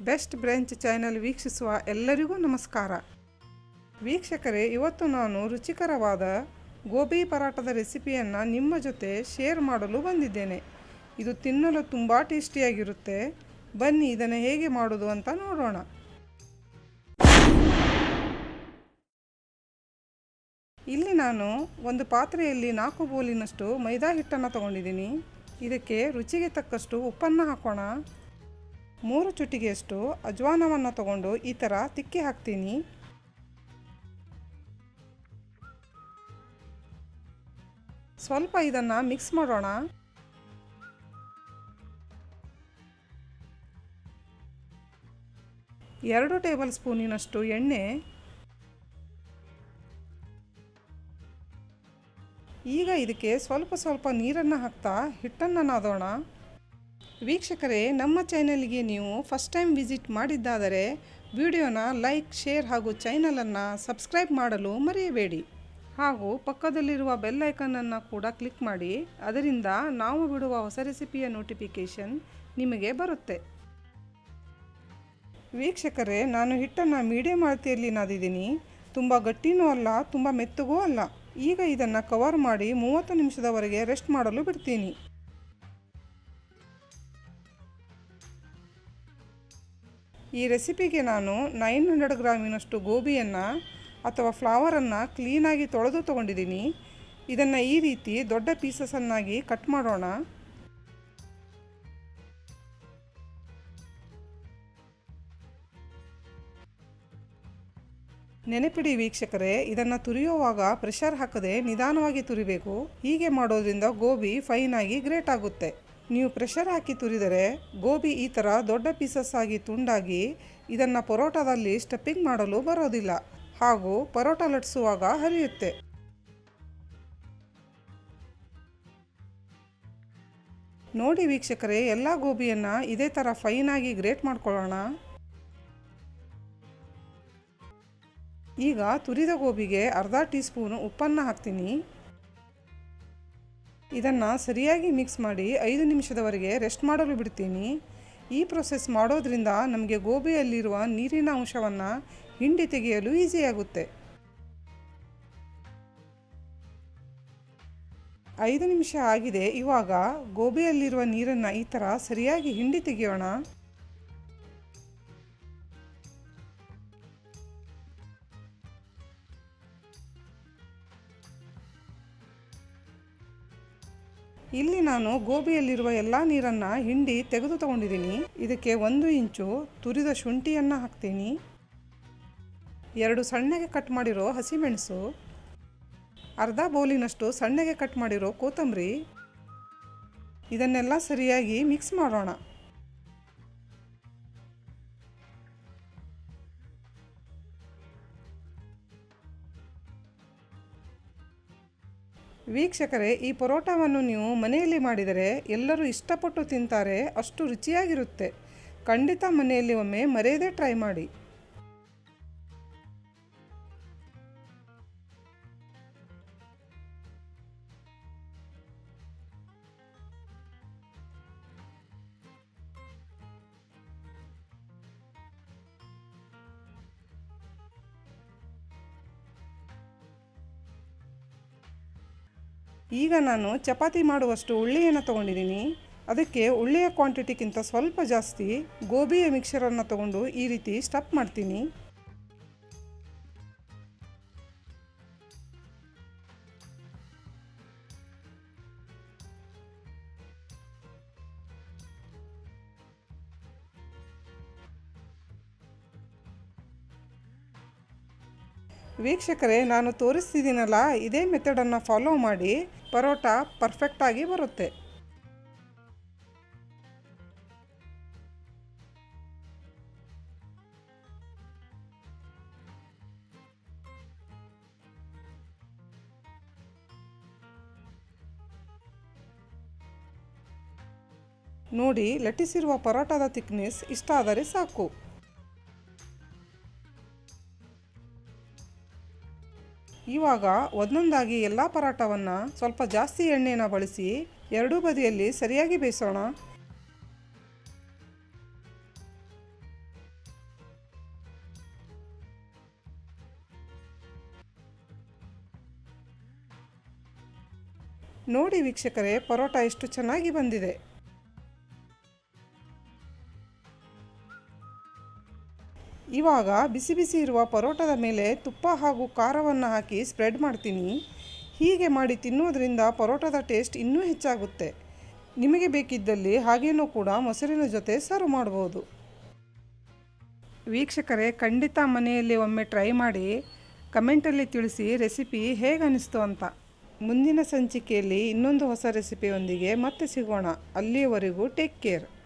Best branch channel ವೀಕ್ಷಿಸುವ ಎಲ್ಲರಿಗೂ ನಮಸ್ಕಾರ. ವೀಕ್ಷಕರೇ, ಇವತ್ತು ನಾನು ರುಚಿಕರವಾದ ಗೋಬಿ ಪರಾಟದ ರೆಸಿಪಿಯನ್ನು ನಿಮ್ಮ ಜೊತೆ ಶೇರ್ ಮಾಡಲು ಬಂದಿದ್ದೇನೆ. ಇದು ತಿನ್ನಲು ತುಂಬ ಟೇಸ್ಟಿಯಾಗಿರುತ್ತೆ. ಬನ್ನಿ ಇದನ್ನು ಹೇಗೆ ಮಾಡೋದು ಅಂತ ನೋಡೋಣ. ಇಲ್ಲಿ ನಾನು ಒಂದು ಪಾತ್ರೆಯಲ್ಲಿ 4 ಬೌಲಿನಷ್ಟು ಮೈದಾ ಹಿಟ್ಟನ್ನು ತಗೊಂಡಿದ್ದೀನಿ. ಇದಕ್ಕೆ ರುಚಿಗೆ ತಕ್ಕಷ್ಟು ಉಪ್ಪನ್ನು ಹಾಕೋಣ. 3 ಚುಟಿಗೆಯಷ್ಟು ಅಜ್ವಾನವನ್ನು ತಗೊಂಡು ಈ ಥರ ತಿಕ್ಕಿ ಹಾಕ್ತೀನಿ. ಸ್ವಲ್ಪ ಇದನ್ನು ಮಿಕ್ಸ್ ಮಾಡೋಣ. ಎರಡು ಟೇಬಲ್ ಸ್ಪೂನಿನಷ್ಟು ಎಣ್ಣೆ. ಈಗ ಇದಕ್ಕೆ ಸ್ವಲ್ಪ ನೀರನ್ನು ಹಾಕ್ತಾ ಹಿಟ್ಟನ್ನು ನಾದೋಣ. ವೀಕ್ಷಕರೇ, ನಮ್ಮ ಚಾನೆಲ್ಗೆ ನೀವು ಫಸ್ಟ್ ಟೈಮ್ ವಿಸಿಟ್ ಮಾಡಿದ್ದಾದರೆ ವಿಡಿಯೋನ ಲೈಕ್, ಶೇರ್ ಹಾಗೂ ಚಾನಲನ್ನು ಸಬ್ಸ್ಕ್ರೈಬ್ ಮಾಡಲು ಮರೆಯಬೇಡಿ. ಹಾಗೂ ಪಕ್ಕದಲ್ಲಿರುವ ಬೆಲ್ ಐಕನನ್ನು ಕೂಡ ಕ್ಲಿಕ್ ಮಾಡಿ. ಅದರಿಂದ ನಾವು ಬಿಡುವ ಹೊಸ ರೆಸಿಪಿಯ ನೋಟಿಫಿಕೇಷನ್ ನಿಮಗೆ ಬರುತ್ತೆ. ವೀಕ್ಷಕರೇ, ನಾನು ಹಿಟ್ಟನ್ನು ಮೀಡಿಯಂ ಅಳತೆಯಲ್ಲಿ ನಾದಿದ್ದೀನಿ. ತುಂಬ ಗಟ್ಟಿನೂ ಅಲ್ಲ, ತುಂಬ ಮೆತ್ತಗೂ ಅಲ್ಲ. ಈಗ ಇದನ್ನು ಕವರ್ ಮಾಡಿ 30 ನಿಮಿಷದವರೆಗೆ ರೆಸ್ಟ್ ಮಾಡಲು ಬಿಡ್ತೀನಿ. ಈ ರೆಸಿಪಿಗೆ ನಾನು 900 ಗ್ರಾಮಿನಷ್ಟು ಗೋಬಿಯನ್ನು ಅಥವಾ ಫ್ಲವರನ್ನು ಕ್ಲೀನಾಗಿ ತೊಳೆದು ತೊಗೊಂಡಿದ್ದೀನಿ. ಇದನ್ನು ಈ ರೀತಿ ದೊಡ್ಡ ಪೀಸಸ್ಸನ್ನಾಗಿ ಕಟ್ ಮಾಡೋಣ. ನೆನಪಿಡಿ ವೀಕ್ಷಕರೇ, ಇದನ್ನು ತುರಿಯುವಾಗ ಪ್ರೆಷರ್ ಹಾಕದೆ ನಿಧಾನವಾಗಿ ತುರಿಬೇಕು. ಹೀಗೆ ಮಾಡೋದ್ರಿಂದ ಗೋಬಿ ಫೈನಾಗಿ ಗ್ರೇಟ್ ಆಗುತ್ತೆ. ನೀವು ಪ್ರೆಷರ್ ಹಾಕಿ ತುರಿದರೆ ಗೋಬಿ ಈ ಥರ ದೊಡ್ಡ ಪೀಸಸ್ ಆಗಿ ತುಂಡಾಗಿ ಇದನ್ನು ಪರೋಟಾದಲ್ಲಿ ಸ್ಟಫಿಂಗ್ ಮಾಡಲು ಬರೋದಿಲ್ಲ ಹಾಗೂ ಪರೋಟ ಲಟ್ಸುವಾಗ ಹರಿಯುತ್ತೆ. ನೋಡಿ ವೀಕ್ಷಕರೇ, ಎಲ್ಲ ಗೋಬಿಯನ್ನು ಇದೇ ಥರ ಫೈನಾಗಿ ಗ್ರೇಟ್ ಮಾಡ್ಕೊಳ್ಳೋಣ. ಈಗ ತುರಿದ ಗೋಬಿಗೆ ಅರ್ಧ ಟೀ ಸ್ಪೂನ್ ಉಪ್ಪನ್ನು ಹಾಕ್ತೀನಿ. ಇದನ್ನು ಸರಿಯಾಗಿ ಮಿಕ್ಸ್ ಮಾಡಿ 5 ನಿಮಿಷದವರೆಗೆ ರೆಸ್ಟ್ ಮಾಡಲು ಬಿಡ್ತೀನಿ. ಈ ಪ್ರೊಸೆಸ್ ಮಾಡೋದ್ರಿಂದ ನಮಗೆ ಗೋಬಿಯಲ್ಲಿರುವ ನೀರಿನ ಅಂಶವನ್ನು ಹಿಂಡಿ ತೆಗೆಯಲು ಈಸಿಯಾಗುತ್ತೆ. 5 ನಿಮಿಷ ಆಗಿದೆ. ಇವಾಗ ಗೋಬಿಯಲ್ಲಿರುವ ನೀರನ್ನು ಈ ಥರ ಸರಿಯಾಗಿ ಹಿಂಡಿ ತೆಗೆಯೋಣ. ಇಲ್ಲಿ ನಾನು ಗೋಬಿಯಲ್ಲಿರುವ ಎಲ್ಲ ನೀರನ್ನು ಹಿಂಡಿ ತೆಗೆದು ತಗೊಂಡಿದ್ದೀನಿ. ಇದಕ್ಕೆ 1 ಇಂಚು ತುರಿದ ಶುಂಠಿಯನ್ನು ಹಾಕ್ತೀನಿ. 2 ಸಣ್ಣಗೆ ಕಟ್ ಮಾಡಿರೋ ಹಸಿಮೆಣಸು, ಅರ್ಧ ಬೌಲಿನಷ್ಟು ಸಣ್ಣಗೆ ಕಟ್ ಮಾಡಿರೋ ಕೊತ್ತಂಬರಿ. ಇದನ್ನೆಲ್ಲ ಸರಿಯಾಗಿ ಮಿಕ್ಸ್ ಮಾಡೋಣ. ವೀಕ್ಷಕರೇ, ಈ ಪರೋಟವನ್ನು ನೀವು ಮನೆಯಲ್ಲಿ ಮಾಡಿದರೆ ಎಲ್ಲರೂ ಇಷ್ಟಪಟ್ಟು ತಿಂತಾರೆ. ಅಷ್ಟು ರುಚಿಯಾಗಿರುತ್ತೆ. ಖಂಡಿತ ಮನೆಯಲ್ಲಿ ಒಮ್ಮೆ ಮರೆಯದೇ ಟ್ರೈ ಮಾಡಿ. ಈಗ ನಾನು ಚಪಾತಿ ಮಾಡುವಷ್ಟು ಉಳ್ಳಿಯನ್ನು ತೊಗೊಂಡಿದ್ದೀನಿ. ಅದಕ್ಕೆ ಉಳ್ಳಿಯ ಕ್ವಾಂಟಿಟಿಗಿಂತ ಸ್ವಲ್ಪ ಜಾಸ್ತಿ ಗೋಬಿಯ ಮಿಕ್ಸರನ್ನು ತಗೊಂಡು ಈ ರೀತಿ ಸ್ಟಫ್ ಮಾಡ್ತೀನಿ. ವೀಕ್ಷಕರೇ, ನಾನು ತೋರಿಸ್ತಿದ್ದೀನಲ್ಲ, ಇದೇ ಮೆಥಡನ್ನು ಫಾಲೋ ಮಾಡಿ ಪರೋಟ ಪರ್ಫೆಕ್ಟಾಗಿ ಬರುತ್ತೆ. ನೋಡಿ, ಲಟ್ಟಿಸಿರುವ ಪರೋಟದ ಥಿಕ್ನೆಸ್ ಇಷ್ಟ ಆದರೆ ಸಾಕು. ಇವಾಗ ಒಂದೊಂದಾಗಿ ಎಲ್ಲ ಪರಾಟವನ್ನು ಸ್ವಲ್ಪ ಜಾಸ್ತಿ ಎಣ್ಣೆನ ಬಳಸಿ ಎರಡೂ ಬದಿಯಲ್ಲಿ ಸರಿಯಾಗಿ ಬೇಯಿಸೋಣ. ನೋಡಿ ವೀಕ್ಷಕರೇ, ಪರೋಟ ಎಷ್ಟು ಚೆನ್ನಾಗಿ ಬಂದಿದೆ. ಇವಾಗ ಬಿಸಿ ಬಿಸಿ ಇರುವ ಪರೋಟದ ಮೇಲೆ ತುಪ್ಪ ಹಾಗೂ ಖಾರವನ್ನು ಹಾಕಿ ಸ್ಪ್ರೆಡ್ ಮಾಡ್ತೀನಿ. ಹೀಗೆ ಮಾಡಿ ತಿನ್ನೋದ್ರಿಂದ ಪರೋಟದ ಟೇಸ್ಟ್ ಇನ್ನೂ ಹೆಚ್ಚಾಗುತ್ತೆ. ನಿಮಗೆ ಬೇಕಿದ್ದಲ್ಲಿ ಹಾಗೇನೂ ಕೂಡ ಮೊಸರಿನ ಜೊತೆ ಸರ್ವ್ ಮಾಡ್ಬೋದು. ವೀಕ್ಷಕರೇ, ಖಂಡಿತ ಮನೆಯಲ್ಲಿ ಒಮ್ಮೆ ಟ್ರೈ ಮಾಡಿ ಕಮೆಂಟಲ್ಲಿ ತಿಳಿಸಿ ರೆಸಿಪಿ ಹೇಗೆ ಅನಿಸ್ತು ಅಂತ. ಮುಂದಿನ ಸಂಚಿಕೆಯಲ್ಲಿ ಇನ್ನೊಂದು ಹೊಸ ರೆಸಿಪಿಯೊಂದಿಗೆ ಮತ್ತೆ ಸಿಗೋಣ. ಅಲ್ಲಿಯವರೆಗೂ ಟೇಕ್ ಕೇರ್.